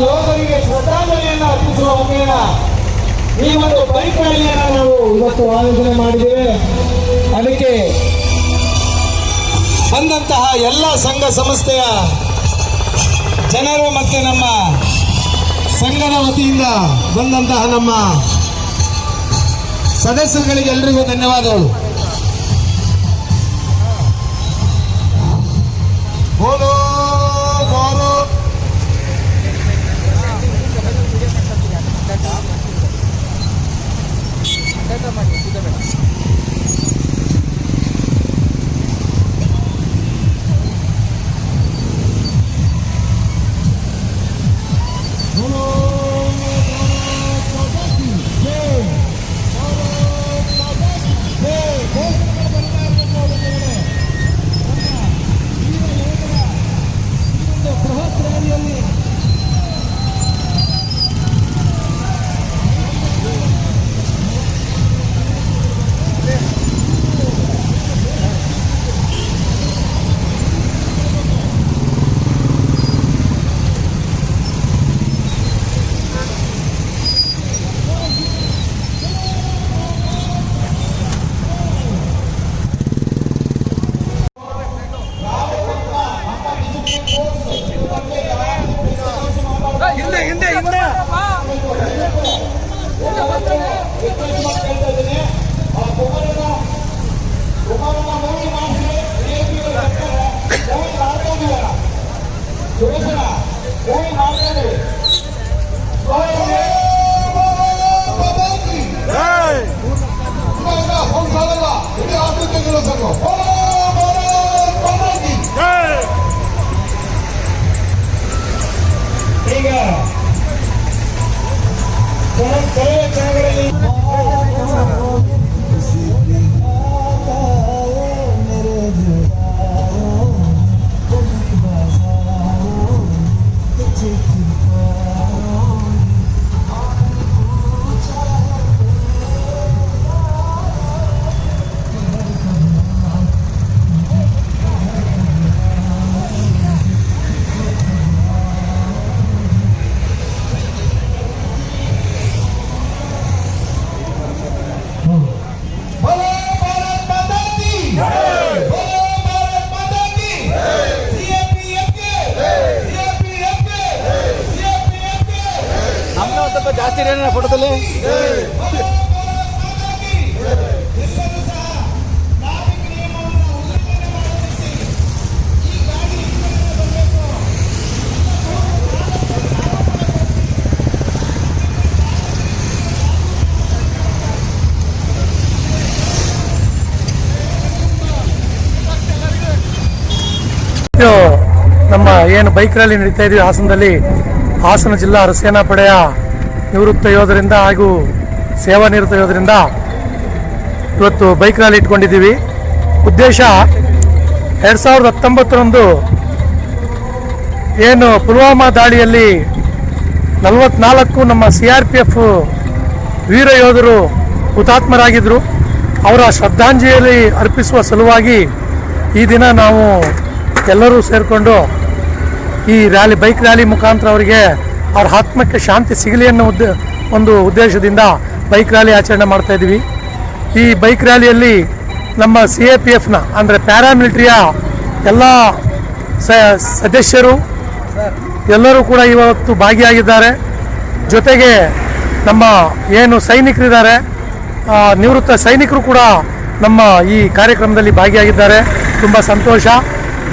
ಯೋಧರಿಗೆ ಶ್ರದ್ಧಾಂಜಲಿಯನ್ನು ಅರ್ಪಿಸುವ ಮುಖೇನ ಈ ಒಂದು ಬೈಕ್ ರ್ಯಾಲಿಯನ್ನು ನಾವು ಇವತ್ತು ಆಯೋಜನೆ ಮಾಡಿದ್ದೇವೆ. ಅದಕ್ಕೆ ಬಂದಂತಹ ಎಲ್ಲ ಸಂಘ ಸಂಸ್ಥೆಯ ಜನರು ಮತ್ತು ನಮ್ಮ ಸಂಘದ ವತಿಯಿಂದ ಬಂದಂತಹ ನಮ್ಮ ಸದಸ್ಯರುಗಳಿಗೆ ಎಲ್ರಿಗೂ ಧನ್ಯವಾದಗಳು. ಜಾಸ್ತಿ ಫೋಟೋದಲ್ಲಿ ನಮ್ಮ ಏನು ಬೈಕ್ ರ್ಯಾಲಿ ನಡೀತಾ ಇದೀವಿ ಹಾಸನದಲ್ಲಿ, ಹಾಸನ ಜಿಲ್ಲಾ ಅರಸೇನಾ ಪಡೆಯ ನಿವೃತ್ತ ಯೋಧರಿಂದ ಹಾಗೂ ಸೇವಾ ನಿವೃತ್ತ ಯೋಧರಿಂದ ಇವತ್ತು ಬೈಕ್ ರ್ಯಾಲಿ ಇಟ್ಕೊಂಡಿದ್ದೀವಿ. ಉದ್ದೇಶ 2019ರಂದು ಏನು ಪುಲ್ವಾಮಾ ದಾಳಿಯಲ್ಲಿ 44 ನಮ್ಮ CRPF ವೀರ ಯೋಧರು ಹುತಾತ್ಮರಾಗಿದ್ದರು. ಅವರ ಶ್ರದ್ಧಾಂಜಲಿ ಅರ್ಪಿಸುವ ಸಲುವಾಗಿ ಈ ದಿನ ನಾವು ಎಲ್ಲರೂ ಸೇರಿಕೊಂಡು ಈ ರ್ಯಾಲಿ ಬೈಕ್ ರ್ಯಾಲಿ ಮುಖಾಂತರ ಅವರಿಗೆ ಅವ್ರ ಆತ್ಮಕ್ಕೆ ಶಾಂತಿ ಸಿಗಲಿ ಅನ್ನೋ ಒಂದು ಉದ್ದೇಶದಿಂದ ಬೈಕ್ ರ್ಯಾಲಿ ಆಚರಣೆ ಮಾಡ್ತಾ ಇದ್ದೀವಿ. ಈ ಬೈಕ್ ರ್ಯಾಲಿಯಲ್ಲಿ ನಮ್ಮ CAPFನ ಅಂದರೆ ಪ್ಯಾರಾಮಿಲಿಟ್ರಿಯ ಎಲ್ಲ ಸದಸ್ಯರು ಎಲ್ಲರೂ ಕೂಡ ಇವತ್ತು ಭಾಗಿಯಾಗಿದ್ದಾರೆ. ಜೊತೆಗೆ ನಮ್ಮ ಏನು ಸೈನಿಕರಿದ್ದಾರೆ, ನಿವೃತ್ತ ಸೈನಿಕರು ಕೂಡ ನಮ್ಮ ಈ ಕಾರ್ಯಕ್ರಮದಲ್ಲಿ ಭಾಗಿಯಾಗಿದ್ದಾರೆ. ತುಂಬ ಸಂತೋಷ.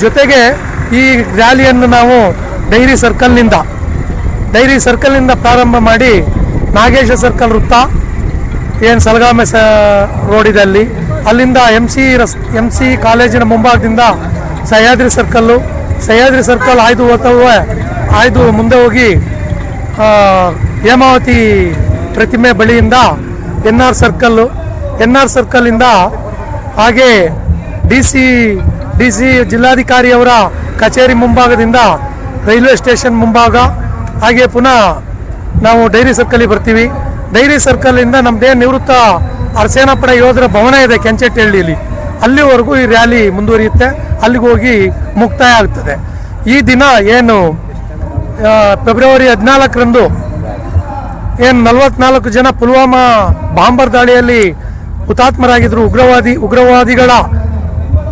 ಜೊತೆಗೆ ಈ ರ್ಯಾಲಿಯನ್ನು ನಾವು ಡೈರಿ ಸರ್ಕಲ್ನಿಂದ ಪ್ರಾರಂಭ ಮಾಡಿ ನಾಗೇಶ ಸರ್ಕಲ್ ವೃತ್ತ ಏನು ಸಲಗಾಮೆ ರೋಡ್ ಇದೆ ಅಲ್ಲಿಂದ MC ಕಾಲೇಜಿನ ಮುಂಭಾಗದಿಂದ ಸಹ್ಯಾದ್ರಿ ಸರ್ಕಲ್ ಆಯ್ದು ಹೋಗ್ತವೆ. ಹಾಯ್ದು ಮುಂದೆ ಹೋಗಿ ಹೇಮಾವತಿ ಪ್ರತಿಮೆ ಬಳಿಯಿಂದ NR ಸರ್ಕಲ್ಲಿಂದ ಹಾಗೆ ಡಿ ಸಿ ಜಿಲ್ಲಾಧಿಕಾರಿಯವರ ಕಚೇರಿ ಮುಂಭಾಗದಿಂದ ರೈಲ್ವೆ ಸ್ಟೇಷನ್ ಮುಂಭಾಗ, ಹಾಗೆ ಪುನಃ ನಾವು ಡೈರಿ ಸರ್ಕಲಿಗೆ ಬರ್ತೀವಿ. ಡೈರಿ ಸರ್ಕಲಿಂದ ನಮ್ಮದೇನು ನಿವೃತ್ತ ಅರಸೇನಾಪಡೆ ಯೋಧರ ಭವನ ಇದೆ ಕೆಂಚೆಟ್ಟಹಳ್ಳಿಯಲ್ಲಿ, ಅಲ್ಲಿವರೆಗೂ ಈ ರ್ಯಾಲಿ ಮುಂದುವರಿಯುತ್ತೆ. ಅಲ್ಲಿಗೆ ಹೋಗಿ ಮುಕ್ತಾಯ ಆಗ್ತದೆ. ಈ ದಿನ ಏನು ಫೆಬ್ರವರಿ 14ರಂದು ಏನು 44 ಜನ ಪುಲ್ವಾಮಾ ಬಾಂಬರ್ ದಾಳಿಯಲ್ಲಿ ಹುತಾತ್ಮರಾಗಿದ್ದರು, ಉಗ್ರವಾದಿಗಳ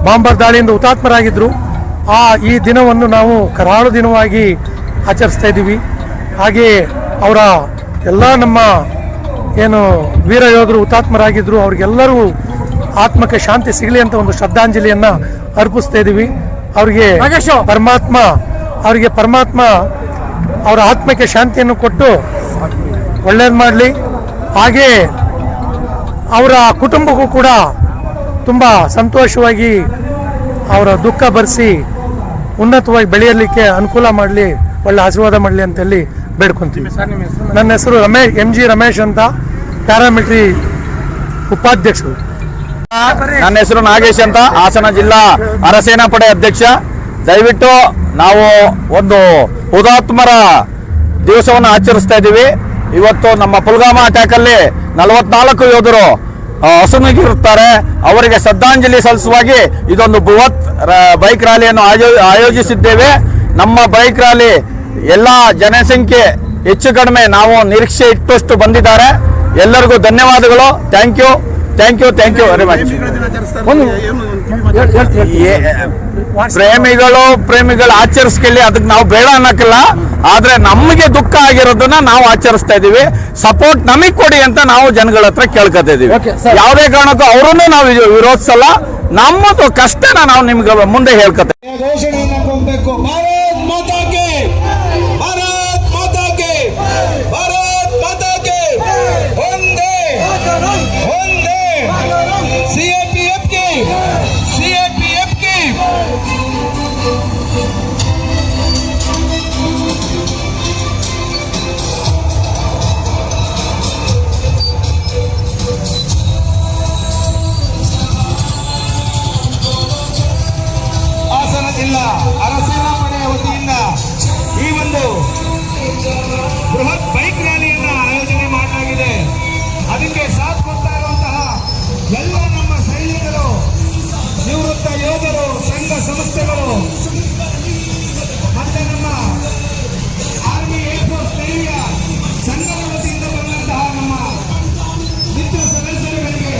ಬಾಂಬರ್ ದಾಳಿಯಿಂದ ಹುತಾತ್ಮರಾಗಿದ್ದರು. ಈ ದಿನವನ್ನು ನಾವು ಕರಾಳ ದಿನವಾಗಿ ಆಚರಿಸ್ತಾ ಇದ್ದೀವಿ. ಹಾಗೆ ಅವರ ಎಲ್ಲ ನಮ್ಮ ಏನು ವೀರ ಯೋಧರು ಹುತಾತ್ಮರಾಗಿದ್ದರು ಅವ್ರಿಗೆಲ್ಲರೂ ಆತ್ಮಕ್ಕೆ ಶಾಂತಿ ಸಿಗಲಿ ಅಂತ ಒಂದು ಶ್ರದ್ಧಾಂಜಲಿಯನ್ನು ಅರ್ಪಿಸ್ತಾ ಇದ್ದೀವಿ. ಅವರಿಗೆ ಪರಮಾತ್ಮ ಅವರ ಆತ್ಮಕ್ಕೆ ಶಾಂತಿಯನ್ನು ಕೊಟ್ಟು ಒಳ್ಳೇದು ಮಾಡಲಿ. ಹಾಗೆ ಅವರ ಕುಟುಂಬಕ್ಕೂ ಕೂಡ ತುಂಬ ಸಂತೋಷವಾಗಿ ಅವರ ದುಃಖ ಭರಿಸಿ ಉನ್ನತವಾಗಿ ಬೆಳೆಯಲಿಕ್ಕೆ ಅನುಕೂಲ ಮಾಡಲಿ, ಒಳ್ಳೆ ಆಶೀರ್ವಾದ ಮಾಡಲಿ ಅಂತೇಳಿ ಬೇಡ್ಕೊತೀವಿ. ನನ್ನ ಹೆಸರು MG ರಮೇಶ್ ಅಂತ, ಪ್ಯಾರಾಮಿಲಿಟರಿ ಉಪಾಧ್ಯಕ್ಷರು. ನನ್ನ ಹೆಸರು ನಾಗೇಶ್ ಅಂತ, ಹಾಸನ ಜಿಲ್ಲಾ ಅರಸೇನಾಪಡೆ ಅಧ್ಯಕ್ಷ. ದಯವಿಟ್ಟು ನಾವು ಒಂದು ಹುತಾತ್ಮರ ದಿವಸವನ್ನು ಆಚರಿಸ್ತಾ ಇದ್ದೀವಿ. ಇವತ್ತು ನಮ್ಮ ಪುಲ್ವಾಮಾ ಅಟ್ಯಾಕಲ್ಲಿ 44 ಯೋಧರು ಅಸುನೀಗಿರುತ್ತಾರೆ. ಅವರಿಗೆ ಶ್ರದ್ಧಾಂಜಲಿ ಸಲ್ಲಿಸುವಾಗಿ ಇದೊಂದು ಬೃಹತ್ ಬೈಕ್ ರ್ಯಾಲಿಯನ್ನು ಆಯೋಜಿಸಿದ್ದೇವೆ. ನಮ್ಮ ಬೈಕ್ ರ್ಯಾಲಿ ಎಲ್ಲ ಜನಸಂಖ್ಯೆ ಹೆಚ್ಚು ಕಡಿಮೆ ನಾವು ನಿರೀಕ್ಷೆ ಇಟ್ಟಷ್ಟು ಬಂದಿದ್ದಾರೆ. ಎಲ್ಲರಿಗೂ ಧನ್ಯವಾದಗಳು. Thank you very much. ಪ್ರೇಮಿಗಳು ಆಚರಿಸ್ಕೊಳ್ಳಿ, ಅದಕ್ಕೆ ನಾವು ಬೇಡ ಅನ್ನಕ್ಕಿಲ್ಲ. ಆದ್ರೆ ನಮಗೆ ದುಃಖ ಆಗಿರೋದನ್ನ ನಾವು ಆಚರಿಸ್ತಾ ಇದೀವಿ. ಸಪೋರ್ಟ್ ನಮಗ್ ಕೊಡಿ ಅಂತ ನಾವು ಜನಗಳ ಹತ್ರ ಕೇಳ್ಕೊತಾ ಇದೀವಿ. ಯಾವುದೇ ಕಾರಣಕ್ಕೂ ಅವರನ್ನು ನಾವು ವಿರೋಧಿಸಲ್ಲ. ನಮ್ಮದು ಕಷ್ಟನ ನಾವು ನಿಮ್ಗೆ ಮುಂದೆ ಹೇಳ್ಕೊತೇವೆ. ಘೋಷಣೆಯನ್ನು ಕೊಡಬೇಕು. ಭಾರತ್ ಮಾತಾ ಕಿ, ಭಾರತ್ ಮಾತಾ ಕಿ, ಭಾರತ್ ಮಾತಾ ಕಿ, ಒಂದೇ CAPF की ಹಾಸನ ಜಿಲ್ಲಾ ಅರಸೇನಾಪಡೆಯ ವತಿಯಿಂದ ಈ ಒಂದು ಬೃಹತ್ ಬೈಕ್ ರ್ಯಾಲಿಯನ್ನ ಆಯೋಜನೆ ಮಾಡಲಾಗಿದೆ. ಅದಕ್ಕೆ ಸಾಥ್ ಕೊಡ್ತಾ ಇರುವಂತಹ ಎಲ್ಲ ನಮ್ಮ ಸೈನಿಕರು, ನಿವೃತ್ತ ಯೋಧರು, ಸಂಘ ಸಂಸ್ಥೆಗಳು ಮತ್ತೆ ನಮ್ಮ ಆರ್ಮಿ, ಏರ್ಫೋರ್ಸ್, ನೈವಿಯ ಸಂಘದ ವತಿಯಿಂದ ಬಂದಂತಹ ನಮ್ಮ ಮಿತ್ರ ಸದಸ್ಯರುಗಳಿಗೆ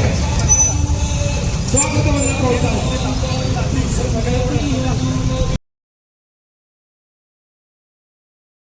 ಸ್ವಾಗತವನ್ನು ಕೋರ್ತಾರೆ.